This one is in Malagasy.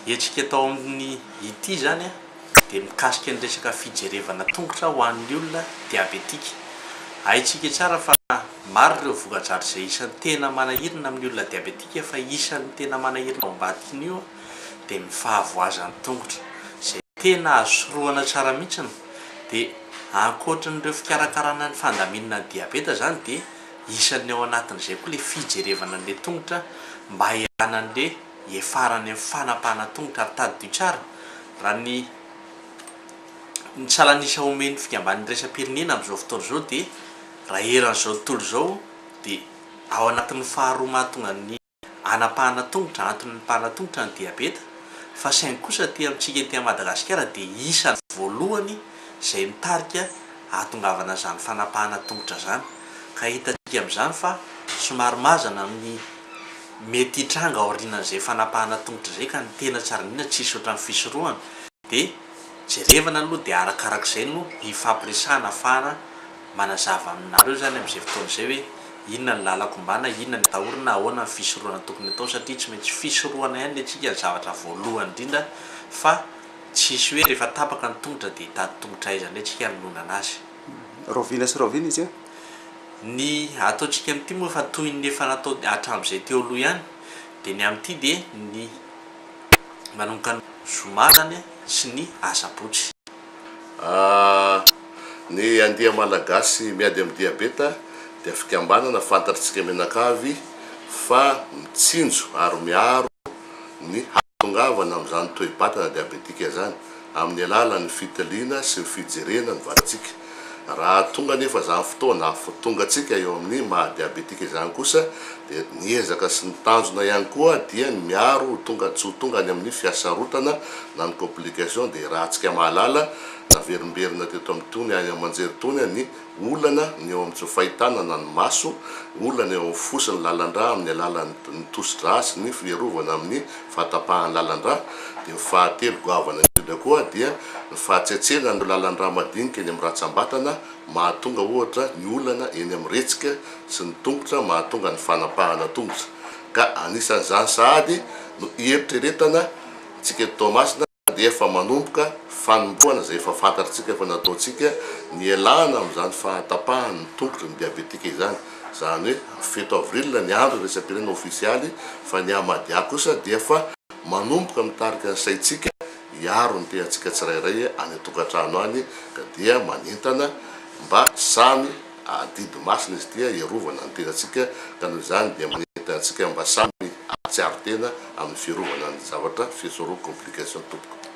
Etsika atao amin'ny ity zany dia mikasika ny resaka fijerevana tongotra ho an'ny olona diabetika. Haitsika tsara fa maro ireo voka-dratra izay isan'ny tena manahirana amin'ny olona diabetika, fa isan'ny tena manahirana ao ambatin'io dia ny fahavoazan'ny tongotra izay tena azo sorohana tsara mihitsiny. Dia ankoatran'ireo fikarakarana ny fandaminana ny diabeta zany dia isan'ny ao anatin'izay koa ilay fijerevana an'ilay tongotra mba hialana an'ilay efarany amin'ny fanapahana tongotra ary tadidio tsara. Raha ny salanisa omeny fikamban'ny raisam-pirenena amin'izao fotoana izao dia raha eran'izao tontolo izao dia ao anatin'ny faharoa mahatonga ny anapahana tongotra, antony anapahana tongotra ny diabeta. Fa saingy kosa aty amintsika ety Madagasikara dia isan'ny voalohany izay mitarika ahatongavana izany fanapahana tongotra zany. Ka hitantsika amin'izany fa somary mazana amin'ny mety hitranga aorianan'izay fanapahana tongotra izay ka ny tena tsara indrindra tsisy ohatran'ny fisorohana. Dia jerevana aloha dia arakarak'izay no hifampiresahana ahafahana manazava aminareo zany amin'izay fotoana izay hoe inona ny lalako mbana, inona ny atahorana, ahoana ny fisorohana tokony atao, satria tsy maintsy fisorohana ihany antsika ny zavatra voalohany indrindra, fa tsisy hoe rehefa tapaka ny tongotra dia hitady tongotra aiza indray tsika hanonana azy. Rovina sy rovina izy ny ataontsika amin'ity moa fa toy ny efa natao hatramin'izay teo aloha ihany, dia ny amin'ity dia ny manomboka ny zomazany sy ny asabotsy. Ny andiha malagasy miady amin'ny diabeta dia fikambanana fantatritsika menakavy fa mitsinjo ary miaro ny hatongavana amin'izany toe-batana diabetika zany amin'ny alalan'ny fitaliana sy ny fijerena ny vatantsika. Raha tonga nefa zany fotoana tonga tsika eo amin'ny mahadiabetika izany kosa dia niezaka sy ny tanjona ihany koa dia ny miaro tonga tsy ho tonga any amin'ny fiasarotana na ny complication. Dia raha tsika mahalala naverimberina teto amin'ny tony any amanjery tony ny olana ny eo amin'ny fahitana na ny maso, olana eo amin'ny fosiny lalandra amin'ny alalan'ny tosodra sy ny fierovana amin'ny fahatapahan'ny lalandra. Dia ny fahatelo goavana indrindra koa dia ny fahatsetsena ny lalandra madinika eny amin'ny ratsambatana mahatonga ohatra ny olana eny amin'ny retsika sy ny tongotra mahatonga ny fanapahana tongotra. Ka anisan'izany sahady no hieritrretana tsika Tomasina dia efa manomboka fanomboana izay efa fantatritsika efa nataontsika ny elana amin'izany fahatapahan'ny tongotra ny diabetika izany. Zany hoe fito avril ny andro raisam-pirenena ofisialy, fa ny Amadia kosa dia efa manomboka mitarika ny saitsika hiaro ny tehantsika tsirairay any an-tokantrano any, ka dia manentana mba samy adidy masina izy dia iarovana ny tenantsika. Ka noho izany dia manentana antsika mba samy atsiaro tena amin'ny fiarovana ny zavatra fisoroha complication tompoko.